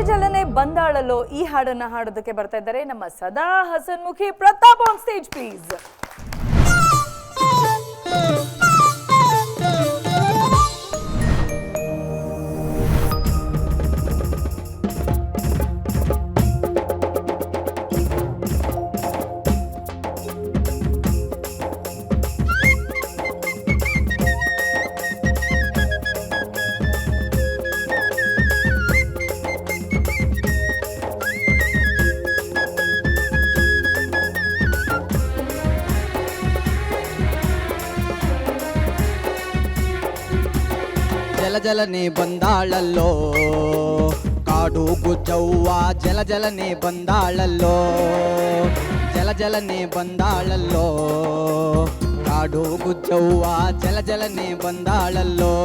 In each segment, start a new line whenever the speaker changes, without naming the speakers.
ಜಲನೆ ಬಂದಾಳಲ್ಲೋ ಈ ಹಾಡನ್ನ ಹಾಡೋದಕ್ಕೆ ಬರ್ತಾ ಇದ್ದಾರೆ ನಮ್ಮ ಸದಾ ಹಸನ್ಮುಖಿ ಪ್ರತಾಪ್ ಆನ್ ಸ್ಟೇಜ್ ಪ್ಲೀಸ್.
ಜಲನೆ ಬಂದಾಳಲ್ಲೋ ಕಾಡು ಗುಜ್ಜವ್ವ ಜಲನೆ ಬಂದಾಳಲ್ಲೋ ಜಲನೆ ಬಂದಾಳಲ್ಲೋ ಕಾಡು ಗುಜ್ಜವ್ವ ಜಲನೆ ಬಂದಾಳಲ್ಲೋ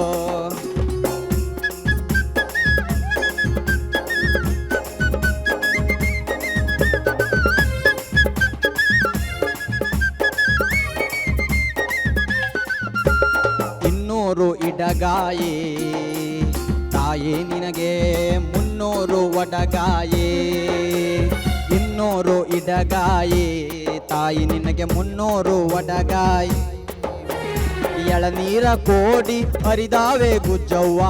ಇಡಗಾಯೇ ತಾಯೇ ನಿನಗೆ 300 ಒಡಗಾಯೇ 200 ಇಡಗಾಯೇ ತಾಯಿ ನಿನಗೆ 300 ಒಡಗಾಯಿ ಎಳನೀರ ಕೋಡಿ ಹರಿದಾವೆ ಗುಜ್ಜವ್ವ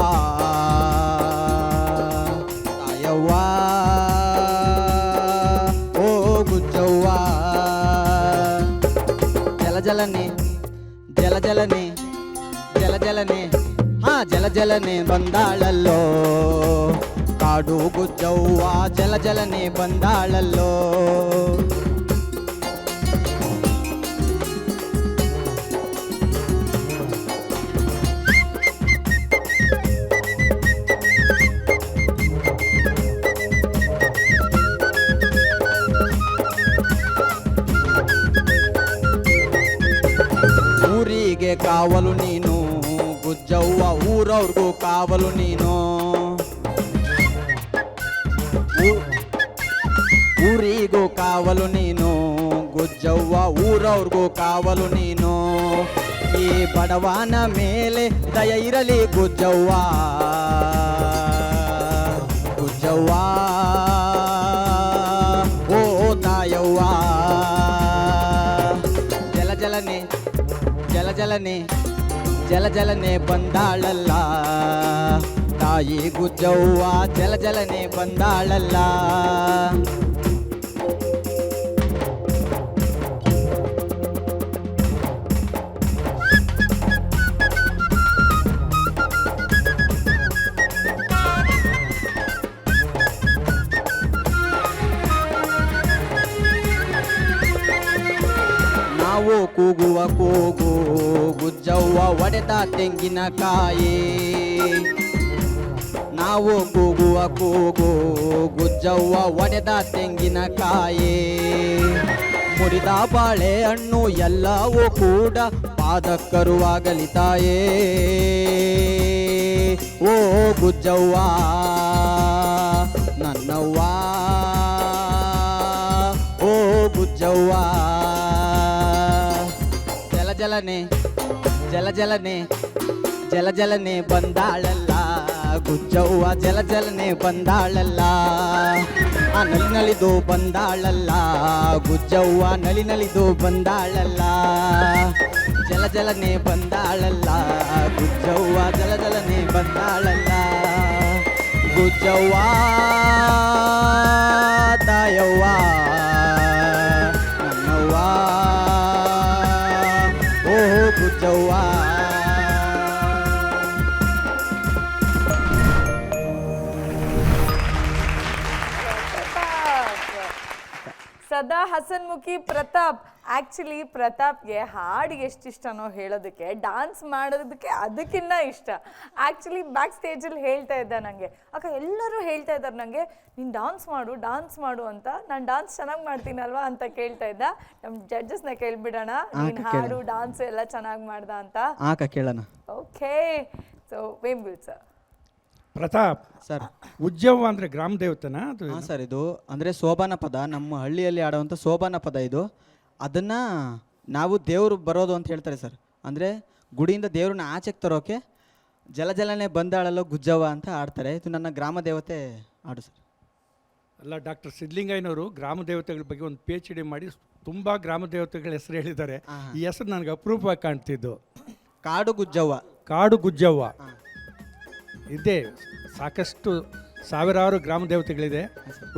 ತಾಯವ್ವ ಓ ಗುಜ್ಜವ್ವ ಜಲನೆ ಜಲನೆ ಬಂದಾಳಲ್ಲೋ ಕಾಡು ಗುಜ್ಜವ್ವ ಜಲನೆ ಬಂದಾಳಲ್ಲೋ ಊರಿಗೆ ಕಾವಲು ನೀನು ಗುಜ್ಜವ್ವ ಊರವ್ರಿಗೂ ಕಾವಲು ನೀನು ಊರಿಗೂ ಕಾವಲು ನೀನು ಗುಜ್ಜವ್ವ ಊರವ್ರಿಗೂ ಕಾವಲು ನೀನು ಈ ಬಡವನ ಮೇಲೆ ದಯ ಇರಲಿ ಗುಜ್ಜವ್ವ ಗುಜ್ಜವ್ವ ಓ ತಾಯವ್ವ ಜಲನೆ ಬಂದಾಳಲ್ಲ ತಾಯಿ ಗುಜ್ಜವ್ವ ಜಲನೆ ಬಂದಾಳಲ್ಲ ನಾವು ಕೂಗುವ ಕೂಗು ಗುಜ್ಜವ್ವ ಒಡೆದ ತೆಂಗಿನಕಾಯಿ ನಾವು ಕೂಗುವ ಕೂಗು ಗುಜ್ಜವ್ವ ಒಡೆದ ತೆಂಗಿನಕಾಯಿ ಮುರಿದ ಬಾಳೆ ಹಣ್ಣು ಎಲ್ಲವೂ ಕೂಡ ಪಾದಕ್ಕರುವಾಗಲಿ ತಾಯೇ ಓ ಗುಜ್ಜವ್ವ ನನ್ನವ್ವ ಓ ಗುಜ್ಜವ್ವ ಜಲನೆ ಬಂದಾಳಲ್ಲ ಗುಜ್ಜವ್ವ ಜಲನೆ ಬಂದಾಳಲ್ಲ ಆ ನಲಿದು ಬಂದಾಳಲ್ಲ ಗುಜ್ಜವ್ವ ನಲಿದು ಬಂದಾಳಲ್ಲ ಜಲನೆ ಬಂದಾಳಲ್ಲ ಗುಜ್ಜವ್ವ ಜಲನೆ ಬಂದಾಳಲ್ಲ ಗುಜ್ಜವ್ವ ತಾಯವ್ವ ನನ್ನವ್ವ ಓ ಗುಜ್ಜವ್ವ
ಸದಾ ಹಸನ್ಮುಖಿ ಪ್ರತಾಪ್. ಆ್ಯಕ್ಚುಲಿ ಪ್ರತಾಪ್ಗೆ ಹಾಡು ಎಷ್ಟಿಷ್ಟನೋ ಹೇಳೋದಕ್ಕೆ ಡಾನ್ಸ್ ಮಾಡೋದಕ್ಕೆ ಅದಕ್ಕಿಂತ ಇಷ್ಟ. ಆ್ಯಕ್ಚುಲಿ ಬ್ಯಾಕ್ ಸ್ಟೇಜಲ್ಲಿ ಹೇಳ್ತಾ ಇದ್ದ ನನಗೆ ಅಕ್ಕ ಎಲ್ಲರೂ ಹೇಳ್ತಾ ಇದ್ದಾರೆ ನನಗೆ ನೀನು ಡಾನ್ಸ್ ಮಾಡು ಅಂತ. ನಾನು ಡಾನ್ಸ್ ಚೆನ್ನಾಗಿ ಮಾಡ್ತೀನಲ್ವಾ ಅಂತ ಕೇಳ್ತಾ ಇದ್ದ. ನಮ್ಮ ಜಡ್ಜಸ್ನ ಕೇಳ್ಬಿಡೋಣ ನೀನು ಹಾಡು ಡಾನ್ಸ್ ಎಲ್ಲ ಚೆನ್ನಾಗಿ ಮಾಡ್ದ ಅಂತ
ಕೇಳೋಣ.
ಓಕೆ, ಸೊ ವೇಂಬುಲ್ ಸರ್.
ಪ್ರತಾಪ್
ಸರ್,
ಉಜ್ಜವ್ವ ಅಂದರೆ ಗ್ರಾಮ ದೇವತೆನಾ ಅದು?
ಹಾಂ ಸರ್, ಇದು ಅಂದರೆ ಸೋಬಾನ ಪದ, ನಮ್ಮ ಹಳ್ಳಿಯಲ್ಲಿ ಆಡುವಂಥ ಸೋಬಾನ ಪದ ಇದು. ಅದನ್ನು ನಾವು ದೇವರು ಬರೋದು ಅಂತ ಹೇಳ್ತಾರೆ ಸರ್. ಅಂದರೆ ಗುಡಿಯಿಂದ ದೇವ್ರನ್ನ ಆಚೆಗೆ ತರೋಕೆ ಜಲನೆ ಬಂದಾಳಲ್ಲೋ ಗುಜ್ಜವ್ವ ಅಂತ ಆಡ್ತಾರೆ. ಇದು ನನ್ನ ಗ್ರಾಮ ದೇವತೆ ಹಾಡು ಸರ್.
ಅಲ್ಲ, ಡಾಕ್ಟರ್ ಸಿದ್ಲಿಂಗಯ್ಯನವರು ಗ್ರಾಮ ದೇವತೆಗಳ ಬಗ್ಗೆ ಒಂದು PhD ಮಾಡಿ ತುಂಬ ಗ್ರಾಮ ದೇವತೆಗಳ ಹೆಸರು ಹೇಳಿದ್ದಾರೆ. ಈ ಹೆಸರು ನನಗೆ ಅಪರೂಪವಾಗಿ ಕಾಣ್ತಿದ್ದು.
ಕಾಡು ಗುಜ್ಜವ್ವ.
ಕಾಡು ಗುಜ್ಜವ್ವ ಇದೆ. ಸಾಕಷ್ಟು ಸಾವಿರಾರು ಗ್ರಾಮ ದೇವತೆಗಳಿದೆ.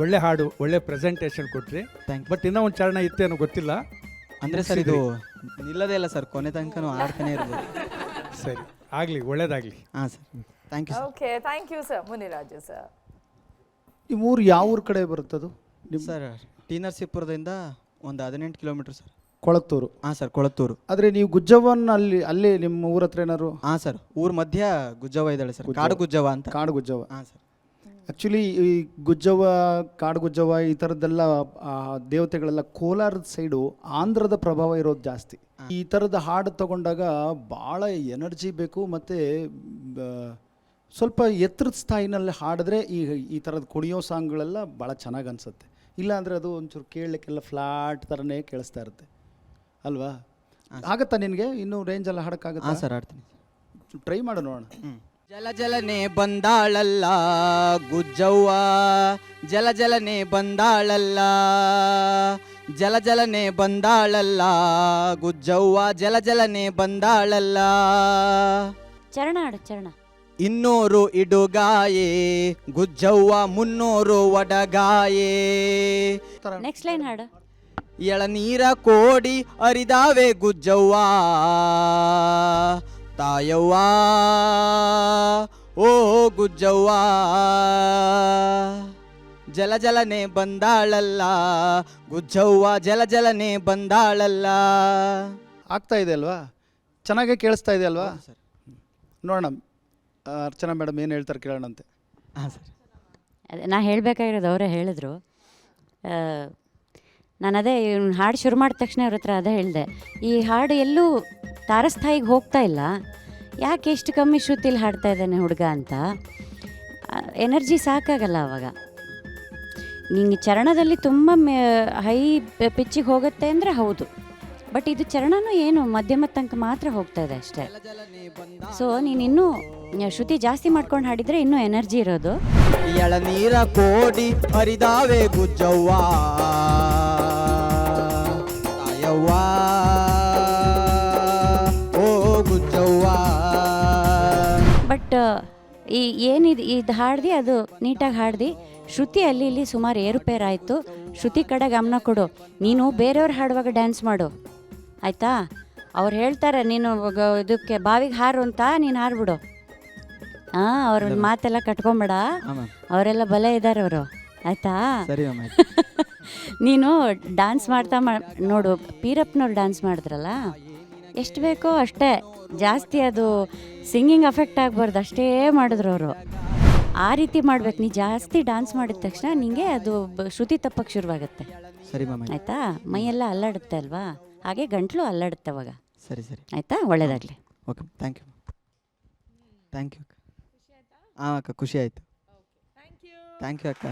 ಒಳ್ಳೆ ಹಾಡು, ಒಳ್ಳೆ ಪ್ರೆಸೆಂಟೇಷನ್ ಕೊಟ್ರಿ.
Thank you.
ಬಟ್ ಇನ್ನೂ ಒಂದು ಚರಣ ಇತ್ತೇನೋ ಗೊತ್ತಿಲ್ಲ.
ಅಂದರೆ ಸರ್ ಇದು ನಿಲ್ಲದೇ ಇಲ್ಲ ಸರ್, ಕೊನೆ ತನಕನೂ ಆಡ್ತಾನೆ ಇರ್ಬೋದು.
ಸರಿ, ಆಗಲಿ, ಒಳ್ಳೇದಾಗಲಿ.
ಹಾಂ sir, thank you sir.
Okay, thank you sir. Muniraju sir,
ಈ ಊರು ಯಾವ ಊರ ಕಡೆ ಬರುತ್ತದು?
ಸರ್ ಟಿ ನರಸೀಪುರದಿಂದ ಒಂದು 18 ಕಿಲೋಮೀಟ್ರ್ ಸರ್.
ಕೊಳತ್ತೂರು.
ಹಾಂ ಸರ್, ಕೊಳತ್ತೂರು.
ಆದರೆ ನೀವು ಗುಜ್ಜವ್ವನ ಅಲ್ಲೇ ನಿಮ್ಮ ಊರ ಹತ್ರ ಏನಾರು?
ಹಾಂ ಸರ್, ಊರ ಮಧ್ಯ ಗುಜ್ಜವ್ವ ಇದ್ದಾಳೆ ಸರ್, ಕಾಡು ಗುಜ್ಜವ್ವ ಅಂತ.
ಕಾಡು ಗುಜ್ಜವ್ವ.
ಹಾಂ ಸರ್.
ಆ್ಯಕ್ಚುಲಿ ಈ ಗುಜ್ಜವ್ವ, ಕಾಡು ಗುಜ್ಜವ್ವ ಈ ಥರದ್ದೆಲ್ಲ ದೇವತೆಗಳೆಲ್ಲ ಕೋಲಾರದ ಸೈಡು ಆಂಧ್ರದ ಪ್ರಭಾವ ಇರೋದು ಜಾಸ್ತಿ. ಈ ಥರದ ಹಾಡು ತಗೊಂಡಾಗ ಭಾಳ ಎನರ್ಜಿ ಬೇಕು, ಮತ್ತು ಸ್ವಲ್ಪ ಎತ್ತರದ ಸ್ಥಾಯಿನಲ್ಲಿ ಹಾಡಿದ್ರೆ ಈ ಥರದ ಕುಣಿಯೋ ಸಾಂಗ್ಗಳೆಲ್ಲ ಭಾಳ ಚೆನ್ನಾಗಿ ಅನಿಸುತ್ತೆ. ಇಲ್ಲಾಂದರೆ ಅದು ಒಂಚೂರು ಕೇಳಲಿಕ್ಕೆಲ್ಲ ಫ್ಲಾಟ್ ಥರನೇ ಕೇಳಿಸ್ತಾ ಇರುತ್ತೆ ಅಲ್ವಾ? ಆಗತ್ತಾ ನಿನಗೆ ಇನ್ನೂ ರೇಂಜೆಲ್ಲ ಹಾಡೋಕ್ಕಾಗತ್ತಾ?
ಹಾಂ ಸರ್, ಆಡ್ತೀನಿ.
ಟ್ರೈ ಮಾಡು ನೋಡೋಣ.
ಜಲ ಜಲನೆ ಬಂದಾಳಲ್ಲ ಗುಜ್ಜವ್ವ, ಜಲ ಜಲನೆ ಬಂದಾಳಲ್ಲ, ಜಲ ಜಲನೆ ಬಂದಾಳಲ್ಲ ಗುಜ್ಜವ್ವ, ಜಲ ಜಲನೆ ಬಂದಾಳಲ್ಲ.
ಚರಣ ಹಾಡು, ಚರಣ.
200 ಇಡುಗಾಯೇ ಗುಜ್ಜವ್ವ, 300 ಒಡಗಾಯೇ.
ನೆಕ್ಸ್ಟ್ ಲೈನ್ ಹಾಡು.
ಎಳನೀರ ಕೋಡಿ ಅರಿದಾವೆ ಗುಜ್ಜವ್ವ, ತಾಯವ್ವ ಓ ಗುಜ್ಜವ್ವ, ಜಲ ಜಲನೆ ಬಂದಾಳಲ್ಲ ಗುಜ್ಜವ್ವ, ಜಲ ಜಲನೆ ಬಂದಾಳಲ್ಲ.
ಆಗ್ತಾ ಇದೆ ಅಲ್ವಾ? ಚೆನ್ನಾಗೇ ಕೇಳಿಸ್ತಾ ಇದೆ ಅಲ್ವಾ?
ಸರ್.
ನೋಡೋಣ ಅರ್ಚನಾ ಮೇಡಮ್ ಏನು ಹೇಳ್ತಾರೆ ಕೇಳೋಣಂತೆ.
ಹಾಂ ಸರ್.
ಅದೇ ನಾ ಹೇಳಬೇಕಾಗಿರೋದು ಅವರೇ ಹೇಳಿದ್ರು. ನಾನು ಅದೇ ಹಾಡು ಶುರು ಮಾಡಿದ ತಕ್ಷಣ ಅವ್ರ ಹತ್ರ ಅದೇ ಹೇಳಿದೆ, ಈ ಹಾಡು ಎಲ್ಲೂ ತಾರಸ್ಥಾಯಿಗೆ ಹೋಗ್ತಾ ಇಲ್ಲ, ಯಾಕೆ ಎಷ್ಟು ಕಮ್ಮಿ ಶ್ರುತಿಲಿ ಹಾಡ್ತಾ ಇದ್ದಾನೆ ಹುಡುಗ ಅಂತ. ಎನರ್ಜಿ ಸಾಕಾಗಲ್ಲ ಅವಾಗ. ನಿಂಗೆ ಚರಣದಲ್ಲಿ ತುಂಬ ಹೈ ಪಿಚ್ಚಿಗೆ ಹೋಗುತ್ತೆ ಅಂದರೆ ಹೌದು, ಬಟ್ ಇದು ಚರಣನೂ ಏನು ಮಧ್ಯಮ ತನಕ ಮಾತ್ರ ಹೋಗ್ತಾ ಇದೆ ಅಷ್ಟೇ. ಸೊ ನೀನು ಇನ್ನೂ ಶ್ರುತಿ ಜಾಸ್ತಿ ಮಾಡ್ಕೊಂಡು ಹಾಡಿದರೆ ಇನ್ನೂ ಎನರ್ಜಿ ಇರೋದು.
ಎಳನೀರ ಕೋಡಿ ಹರಿದಾವೆ ಗುಜ್ಜವ್ವ, ತಾಯವ್ವ ಓ ಗುಜ್ಜವ್ವ.
ಬಟ್ ಈ ಏನಿದು ಇದು ಹಾಡ್ದು ಅದು ನೀಟಾಗಿ ಹಾಡ್ದು. ಶ್ರುತಿ ಅಲ್ಲಿ ಇಲ್ಲಿ ಸುಮಾರು ಏರುಪೇರು ಆಯಿತು. ಶ್ರುತಿ ಕಡೆ ಗಮನ ಕೊಡು. ನೀನು ಬೇರೆಯವ್ರು ಹಾಡುವಾಗ ಡ್ಯಾನ್ಸ್ ಮಾಡು, ಆಯಿತಾ? ಅವ್ರು ಹೇಳ್ತಾರೆ ನೀನು ಇದಕ್ಕೆ ಬಾವಿಗೆ ಹಾರು ಅಂತ, ನೀನು ಹಾರ್ಬಿಡು. ಹಾಂ, ಅವ್ರ ಮಾತೆಲ್ಲ ಕಟ್ಕೊಂಬೇಡ, ಅವರೆಲ್ಲ ಬಲ ಇದ್ದಾರೆ ಅವರು, ಆಯಿತಾ?
ಸರಿ
ನೀನು ಡ್ಯಾನ್ಸ್ ಮಾಡ್ತಾ ನೋಡು. ಪೀರಪ್ಪನವ್ರು ಡ್ಯಾನ್ಸ್ ಮಾಡಿದ್ರಲ್ಲ, ಎಷ್ಟು ಬೇಕೋ ಅಷ್ಟೇ, ಜಾಸ್ತಿ ಅದು ಸಿಂಗಿಂಗ್ ಅಫೆಕ್ಟ್ ಆಗಬಾರ್ದು, ಅಷ್ಟೇ ಮಾಡಿದ್ರು ಅವರು. ಆ ರೀತಿ ಮಾಡ್ಬೇಕು. ನೀ ಜಾಸ್ತಿ ಡ್ಯಾನ್ಸ್ ಮಾಡಿದ ತಕ್ಷಣ ನಿಂಗೆ ಅದು ಶ್ರುತಿ ತಪ್ಪಕ್ಕೆ ಶುರುವಾಗುತ್ತೆ.
ಸರಿ ಮ್ಯಾಮ್,
ಆಯಿತಾ? ಮೈಯೆಲ್ಲ ಅಲ್ಲಾಡುತ್ತೆ ಅಲ್ವಾ, ಹಾಗೆ ಗಂಟ್ಲು ಅಲ್ಲಾಡುತ್ತೆ ಅವಾಗ.
ಸರಿ ಸರಿ,
ಆಯಿತಾ? ಒಳ್ಳೆಯದಾಗಲಿ.
Okay, thank you. Thank you ಅಕ್ಕ. ಹಾಂ ಅಕ್ಕ, ಖುಷಿ ಆಯಿತು. ಥ್ಯಾಂಕ್ ಯು ಅಕ್ಕ.